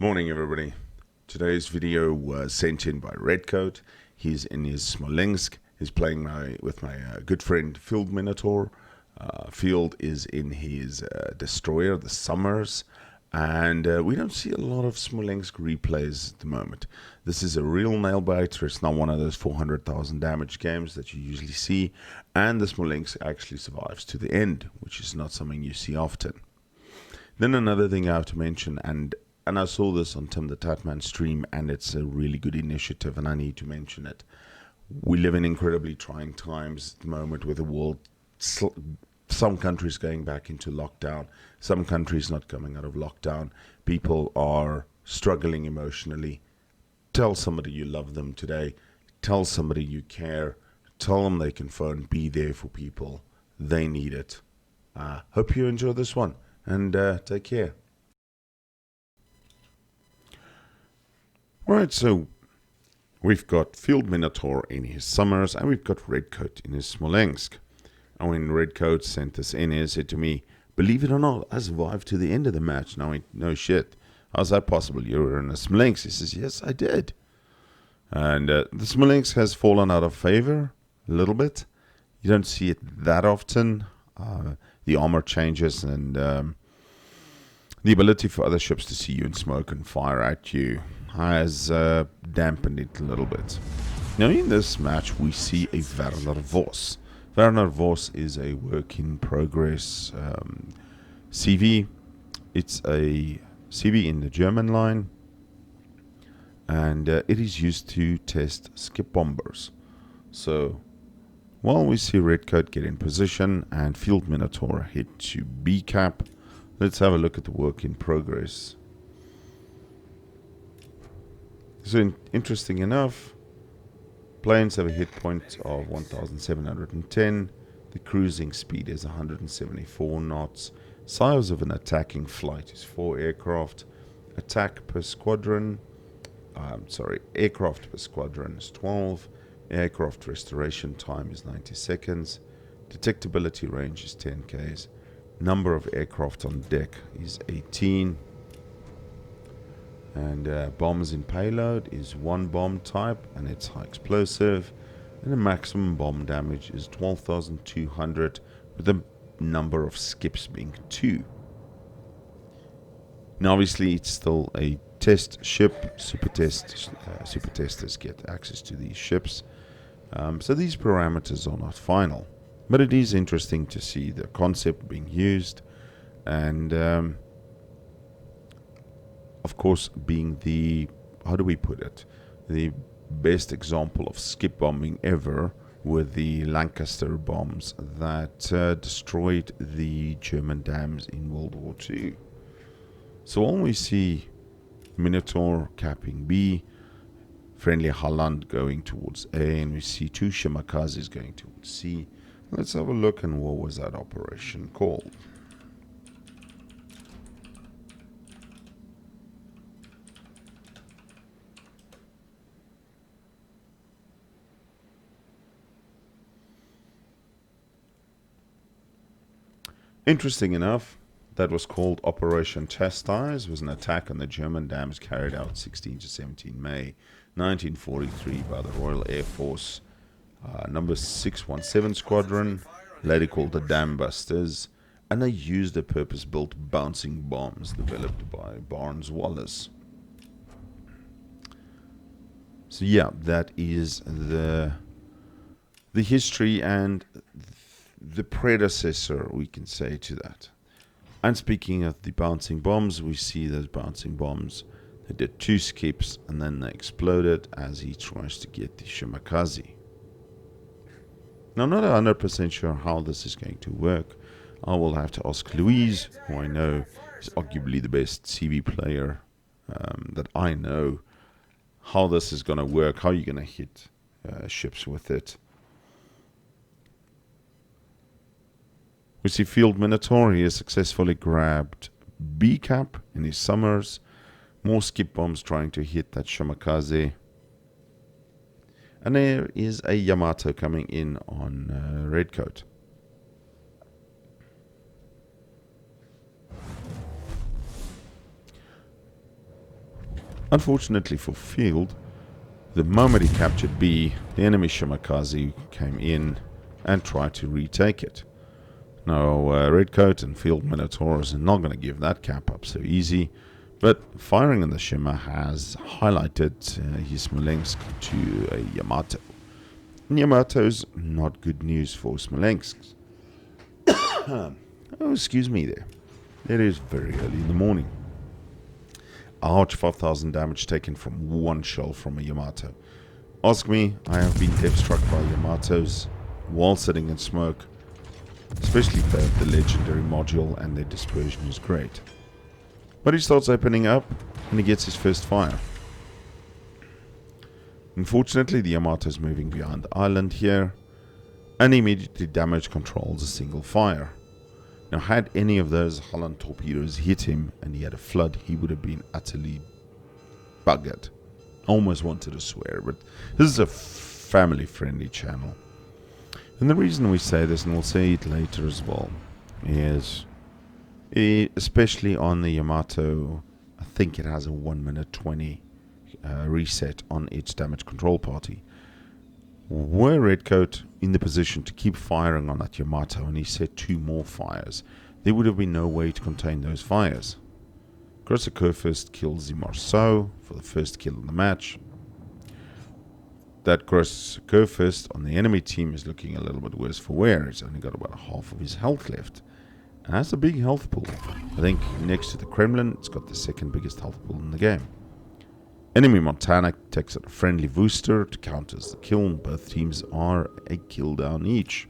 Morning everybody. Today's video was sent in by Redcoat. He's in his Smolensk. He's playing with my good friend Field Minotaur. Field is in his destroyer, the Summers, and we don't see a lot of Smolensk replays at the moment. This is a real nail biter. It's not one of those 400,000 damage games that you usually see, and the Smolensk actually survives to the end, which is not something you see often. Then another thing I have to mention, and I saw this on Tim the Tatman's stream, and it's a really good initiative, and I need to mention it. We live in incredibly trying times at the moment with the world. Some countries going back into lockdown, some countries not coming out of lockdown. People are struggling emotionally. Tell somebody you love them today. Tell somebody you care. Tell them they can phone. Be there for people. They need it. Hope you enjoy this one, and take care. Right, so we've got Field Minotaur in his Summers, and we've got Redcoat in his Smolensk. And when Redcoat sent this in, he said to me, "Believe it or not, I survived to the end of the match." Now, no shit. How's that possible? You were in a Smolensk. He says, "Yes, I did." And the Smolensk has fallen out of favor a little bit. You don't see it that often. The armor changes, and the ability for other ships to see you and smoke and fire at you has dampened it a little bit. Now in this match we see a Werner Voss. Werner Voss is a work in progress CV. It's a CV in the German line, and it is used to test skip bombers. So while we see Redcoat get in position and Field Minotaur hit to B cap, let's have a look at the work in progress. So interesting enough, planes have a hit point of 1,710. The cruising speed is 174 knots. Size of an attacking flight is 4 aircraft. Attack per squadron, aircraft per squadron is 12. Aircraft restoration time is 90 seconds. Detectability range is 10 km. Number of aircraft on deck is 18. And bombs in payload is 1 bomb type, and it's high explosive, and the maximum bomb damage is 12,200, with the number of skips being 2. Now obviously it's still a test ship. Super testers get access to these ships, so these parameters are not final, but it is interesting to see the concept being used, and of course, being the, how do we put it, the best example of skip bombing ever with the Lancaster bombs that destroyed the German dams in World War II. So while we see Minotaur capping B, friendly Holland going towards A, and we see 2 Shimakazes going towards C, let's have a look and what was that operation called. Interesting enough, that was called Operation Chastise. It was an attack on the German dams carried out 16 to 17 May 1943 by the Royal Air Force number 617 Squadron, later called the Dam Busters, and they used the purpose-built bouncing bombs developed by Barnes-Wallis. So yeah, that is the history and the predecessor, we can say, to that. And speaking of the bouncing bombs, we see those bouncing bombs, they did 2 skips and then they exploded as he tries to get the Shimakaze. Now I'm not 100% sure how this is going to work. I will have to ask Louise, who I know is arguably the best CV player that I know, how this is going to work, how you're going to hit ships with it. We see Field Minotaur. He has successfully grabbed B cap in his Summers. More skip bombs trying to hit that Shimakaze. And there is a Yamato coming in on Redcoat. Unfortunately for Field, the moment he captured B, the enemy Shimakaze came in and tried to retake it. Now, Redcoat and Field Minotaurs are not going to give that cap up so easy, but firing in the Shimmer has highlighted his Smolensk to a Yamato. And Yamato's not good news for Smolensk. Oh, excuse me there. It is very early in the morning. Ouch, 5,000 damage taken from one shell from a Yamato. Ask me, I have been death struck by Yamatos while sitting in smoke. Especially if they have the legendary module and their dispersion is great. But he starts opening up and he gets his first fire. Unfortunately, the Yamato is moving behind the island here and immediately damage controls a single fire. Now, had any of those Holland torpedoes hit him and he had a flood, he would have been utterly buggered. Almost wanted to swear, but this is a family-friendly channel. And the reason we say this, and we'll say it later as well, is especially on the Yamato, I think it has a 1 minute 20 reset on its damage control party. Were Redcoat in the position to keep firing on that Yamato and he set 2 more fires, there would have been no way to contain those fires. Grosser Kurfürst kills the Marceau for the first kill in the match. That Grosser Kurfürst on the enemy team is looking a little bit worse for wear. He's only got about half of his health left. And that's a big health pool. I think next to the Kremlin, it's got the second biggest health pool in the game. Enemy Montana takes out a friendly Worcester to counter the kill. Both teams are a kill down each.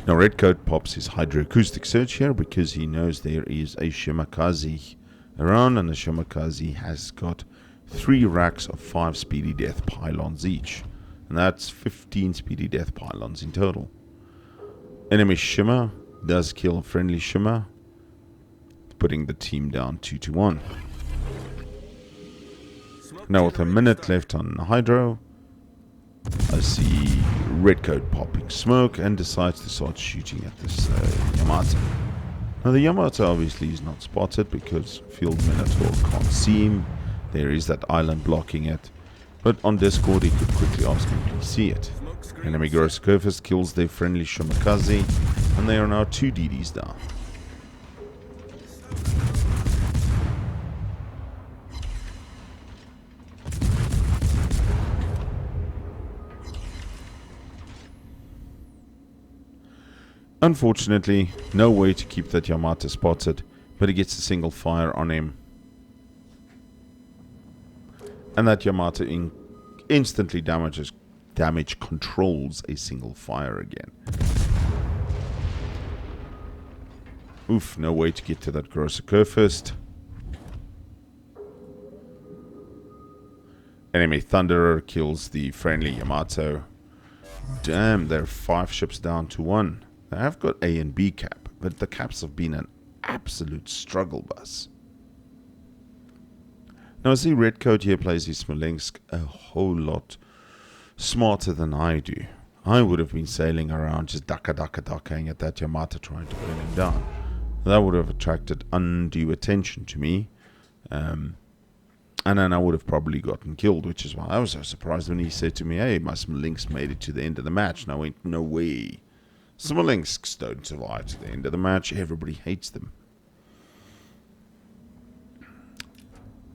Now Redcoat pops his hydroacoustic search here because he knows there is a Shimakaze around, and the Shimakaze has got 3 racks of 5 speedy death pylons each, and that's 15 speedy death pylons in total. Enemy Shimmer does kill a friendly Shimmer, putting the team down 2-1. Now with a minute left on Hydro, I see Redcoat popping smoke and decides to start shooting at this Yamato. Now the Yamato obviously is not spotted because Field Minotaur can't see him. There is that island blocking it, but on Discord he could quickly ask him to see it. Enemy Grosser Kurfürst kills their friendly Shimakaze, and they are now 2 DDs down. Unfortunately, no way to keep that Yamato spotted, but he gets a single fire on him. And that Yamato instantly damage controls a single fire again. Oof, no way to get to that Grosser Kurfürst. Enemy Thunderer kills the friendly Yamato. Damn, they're 5 ships down to 1. They have got A and B cap, but the caps have been an absolute struggle bus. Now I see Redcoat here plays his Smolensk a whole lot smarter than I do. I would have been sailing around just ducking at that Yamato trying to burn him down. That would have attracted undue attention to me. And then I would have probably gotten killed, which is why I was so surprised when he said to me, hey, my Smolensk made it to the end of the match. And I went, no way. Smolensks don't survive to the end of the match. Everybody hates them.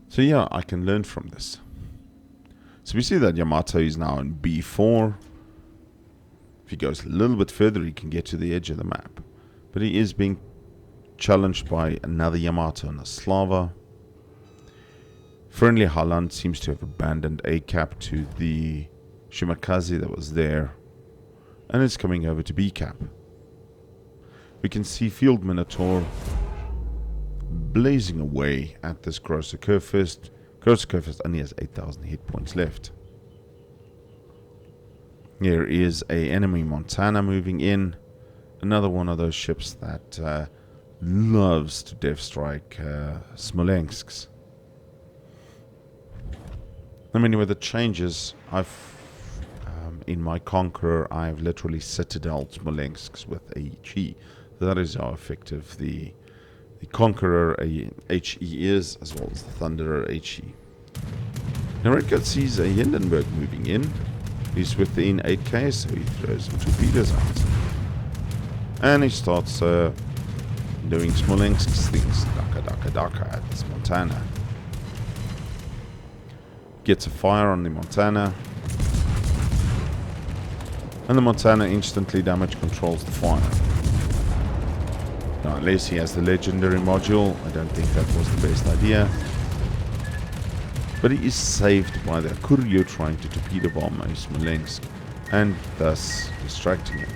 So yeah, I can learn from this. So we see that Yamato is now in B4. If he goes a little bit further, he can get to the edge of the map. But he is being challenged by another Yamato and a Slava. Friendly Holland seems to have abandoned A cap to the Shimakaze that was there, and it's coming over to B cap. We can see Field Minotaur blazing away at this Grosser Kurfürst. Grosser Kurfürst only has 8,000 hit points left. Here is a enemy Montana moving in. Another one of those ships that loves to death strike Smolensks. I mean, with the changes, in my Conqueror, I've literally citadel Smolensks with a G. That is how effective the The Conqueror HE is, as well as the Thunderer HE. Now Redcoat sees a Hindenburg moving in. He's within 8k, so he throws some torpedoes out. And he starts doing Smolensk's things. Daka at this Montana. Gets a fire on the Montana. And the Montana instantly damage controls the fire. Now, unless he has the legendary module, I don't think that was the best idea. But he is saved by the Akuryo trying to torpedo bomb Smolensk, and thus distracting him.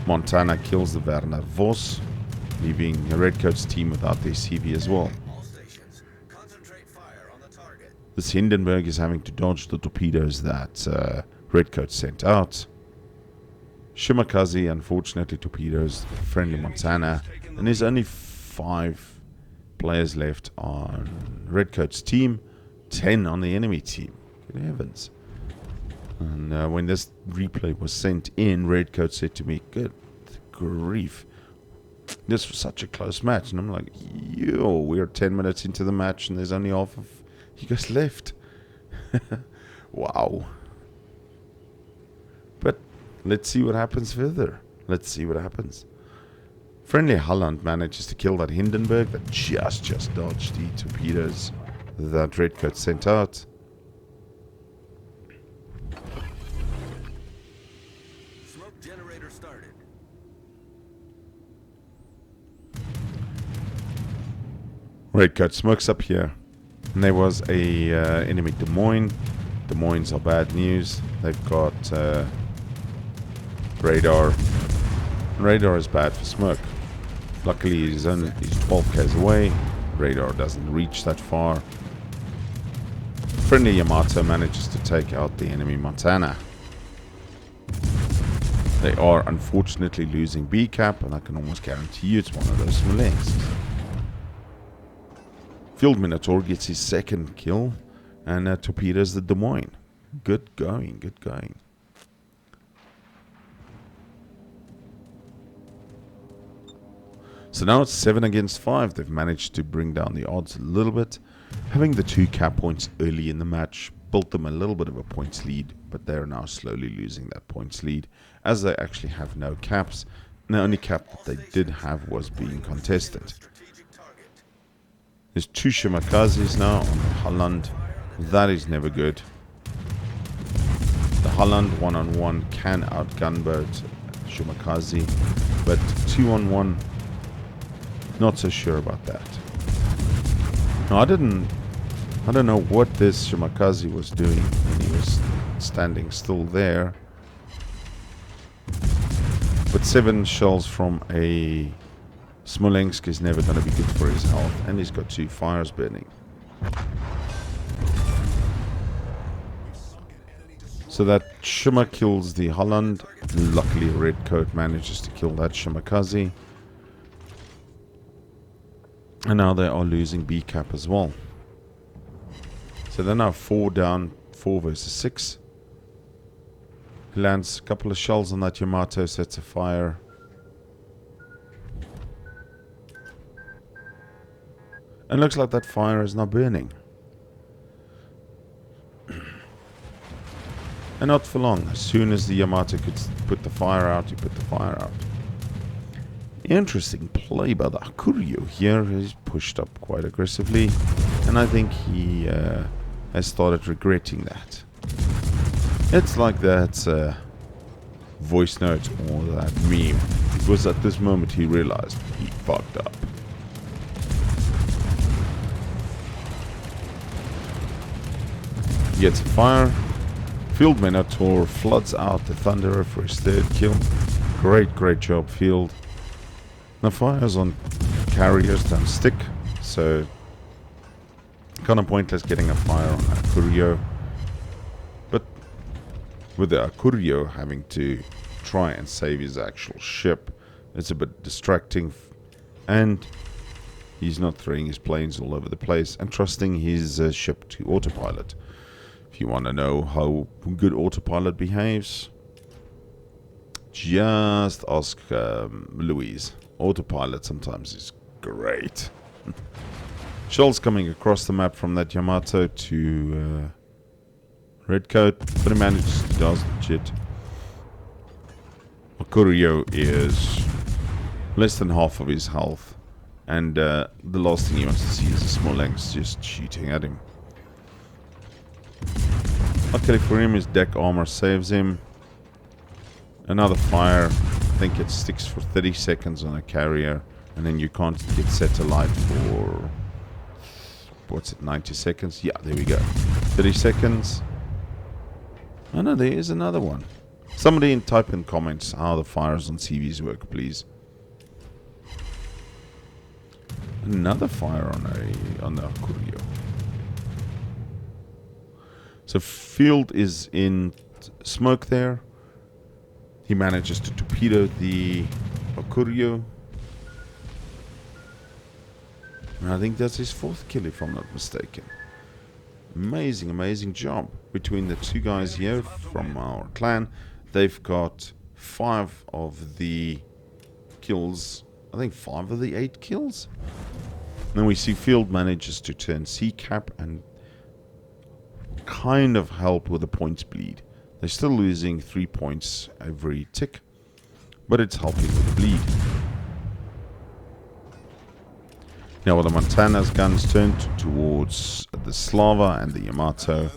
Montana kills the Werner Voss, leaving Redcoat's team without their CV as well. This Hindenburg is having to dodge the torpedoes that Redcoat sent out. Shimakaze unfortunately torpedoes the friendly Montana, and there's only 5 players left on Redcoat's team, 10 on the enemy team. Good heavens. And when this replay was sent in, Redcoat said to me, "Good grief, this was such a close match." And I'm like, yo, we're 10 minutes into the match and there's only half of you guys left. Wow. But let's see what happens further. Let's see what happens. Friendly Holland manages to kill that Hindenburg that just dodged the torpedoes that Redcoat sent out. Smoke generator started. Redcoat smokes up here. And there was a enemy Des Moines. Des Moines are bad news. They've got radar. Radar is bad for smoke. Luckily he's 12 k's away. Radar doesn't reach that far. Friendly Yamato manages to take out the enemy Montana. They are unfortunately losing B-cap, and I can almost guarantee you it's one of those Smolensks. Field Minotaur gets his second kill and torpedoes the Des Moines. Good going, good going. So now it's 7 against 5. They've managed to bring down the odds a little bit. Having the 2 cap points early in the match built them a little bit of a points lead, but they're now slowly losing that points lead as they actually have no caps. And the only cap that they did have was being contested. There's 2 Shimakazes now on the Holland. That is never good. The Holland 1-on-1 can outgunboat Shimakaze, but 2-on-1, not so sure about that. Now I don't know what this Shimakaze was doing when he was standing still there. But 7 shells from a Smolensk is never going to be good for his health, and he's got 2 fires burning. So that Shima kills the Holland. Luckily Redcoat manages to kill that Shimakaze. And now they are losing B-cap as well. So they're now 4 down, 4 versus 6. He lands a couple of shells on that Yamato, sets a fire. And looks like that fire is now burning. And not for long. As soon as the Yamato could put the fire out, he put the fire out. Interesting play by the Akuryo here. He's pushed up quite aggressively. And I think he has started regretting that. It's like that voice note or that meme. It was at this moment he realized he fucked up. He gets a fire. Field Minotaur floods out the Thunderer for his 3rd kill. Great job, Field. The fires on carriers don't stick, so kind of pointless getting a fire on Akuryo. But with the Akuryo having to try and save his actual ship, it's a bit distracting, and he's not throwing his planes all over the place and trusting his ship to autopilot. If you want to know how good autopilot behaves, just ask Louise. Autopilot sometimes is Great. Shells coming across the map from that Yamato to Redcoat, but he manages to dodge it. Okurio is less than half of his health, and the last thing he wants to see is a Smolensk just shooting at him. Luckily for him, his deck armor saves him. Another fire. I think it sticks for 30 seconds on a carrier, and then you can't get set alight for, what's it, 90 seconds? Yeah, there we go. 30 seconds. Oh no, there is another one. Somebody type in comments how the fires on CVs work, please. Another fire on the Akurio. So Field is in smoke there. He manages to torpedo the Akurio. And I think that's his 4th kill, if I'm not mistaken. Amazing, amazing job between the two guys here from our clan. They've got 5 of the kills. I think 5 of the 8 kills. Then we see Field manages to turn C-cap and kind of help with the points bleed. They're still losing 3 points every tick, but it's helping with the bleed. Now with the Montana's guns turned towards the Slava and the Yamato,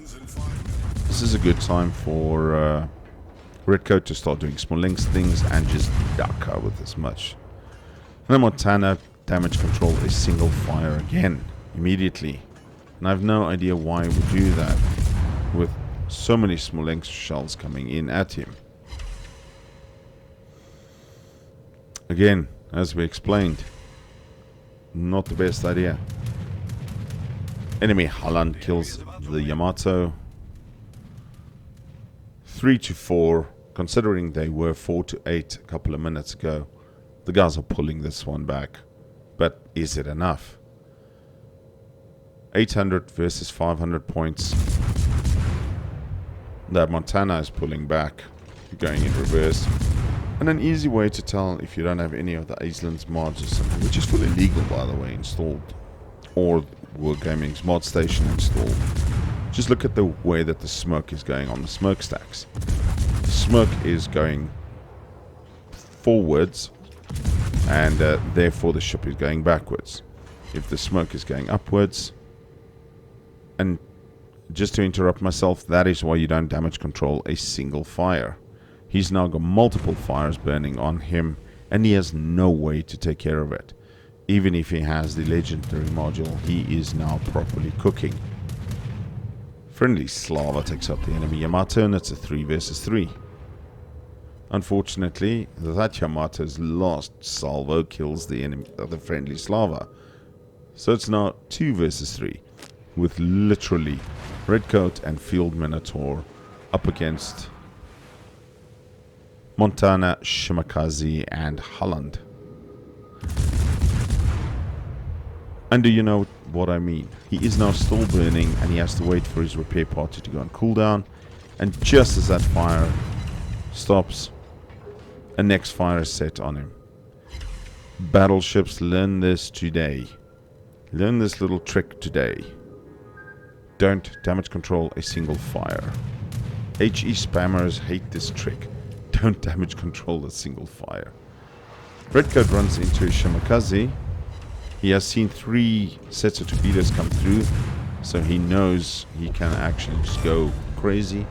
this is a good time for Redcoat to start doing Smolensk things and just duck out with as much. And then Montana damage control a single fire again, immediately. And I have no idea why we do that with so many Smolensk shells coming in at him. Again, as we explained, not the best idea. Enemy Holland kills the Yamato. 3-4, considering they were 4-8 a couple of minutes ago. The guys are pulling this one back. But is it enough? 800 versus 500 points. That Montana is pulling back, going in reverse. And an easy way to tell if you don't have any of the Aislins mods or something, which is fully legal by the way, installed, or Wargaming's mod station installed. Just look at the way that the smoke is going on the smokestacks. The smoke is going forwards, and therefore the ship is going backwards. If the smoke is going upwards, and just to interrupt myself, that is why you don't damage control a single fire. He's now got multiple fires burning on him, and he has no way to take care of it. Even if he has the legendary module, he is now properly cooking. Friendly Slava takes up the enemy Yamato, and it's a 3 versus 3. Unfortunately, that Yamato's last salvo kills the enemy, the friendly Slava. So it's now 2 versus 3, with literally Redcoat and Field Minotaur up against Montana, Shimakaze, and Holland. And do you know what I mean? He is now still burning, and he has to wait for his repair party to go on cooldown. And just as that fire stops, a next fire is set on him. Battleships, learn this today. Learn this little trick today. Don't damage control a single fire. HE spammers hate this trick. Don't damage control a single fire. Redcoat runs into Shimakaze. He has seen 3 sets of torpedoes come through, so he knows he can actually just go crazy.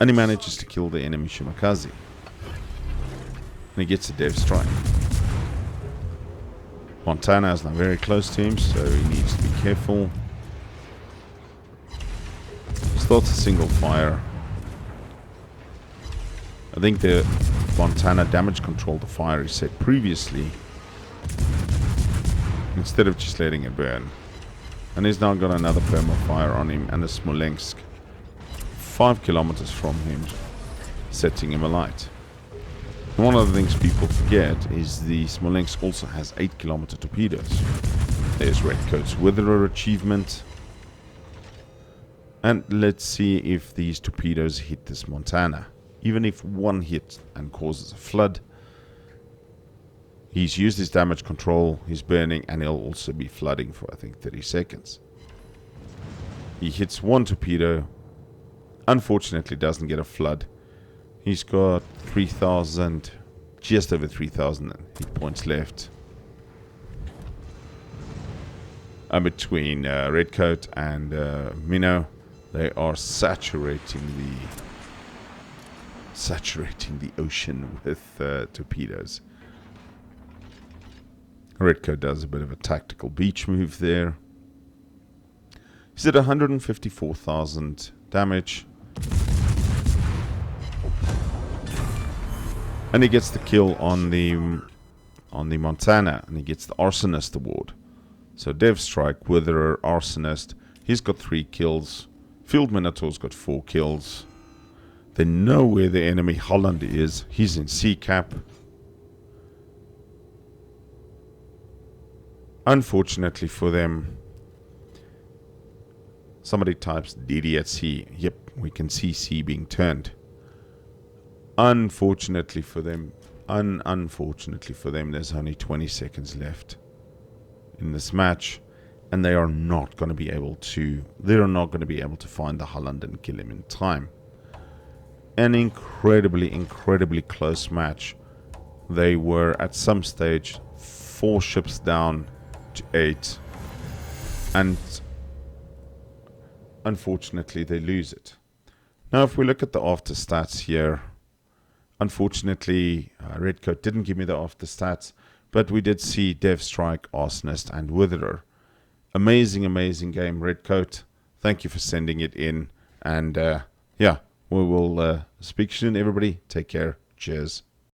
And he manages to kill the enemy Shimakaze. And he gets a dev strike. Montana is now very close to him, so he needs to be careful. Starts a single fire. I think the Montana damage controlled the fire he set previously, instead of just letting it burn. And he's now got another perma fire on him, and a Smolensk 5 kilometers from him, setting him alight. And one of the things people forget is the Smolensk also has 8-kilometer torpedoes. There's Redcoat's Witherer achievement. And let's see if these torpedoes hit this Montana. Even if one hits and causes a flood, He's used his damage control, he's burning, and he'll also be flooding for, I think, 30 seconds. He hits one torpedo. Unfortunately, doesn't get a flood. He's got 3,000, just over 3,000 hit points left. Between Redcoat and Mino, they are saturating the ocean with torpedoes. Redcoat does a bit of a tactical beach move there. He's at 154,000 damage. And he gets the kill on the Montana, and he gets the Arsonist award. So Dev Strike, Witherer, Arsonist. He's got 3 kills. Field Minotaur's got 4 kills. They know where the enemy Holland is. He's in sea cap. Unfortunately for them, somebody types DD at sea. Yep, we can see sea being turned. Unfortunately for them, there's only 20 seconds left in this match, and they are not going to be able to. Find the Holland and kill him in time. An incredibly close match. They were at some stage 4 ships down to 8, and unfortunately they lose it. Now, if we look at the after stats here, unfortunately Redcoat didn't give me the after stats, but we did see Dev Strike, Arsonist, and Witherer. Amazing game, Redcoat. Thank you for sending it in, and yeah, we will speak soon, everybody. Take care. Cheers.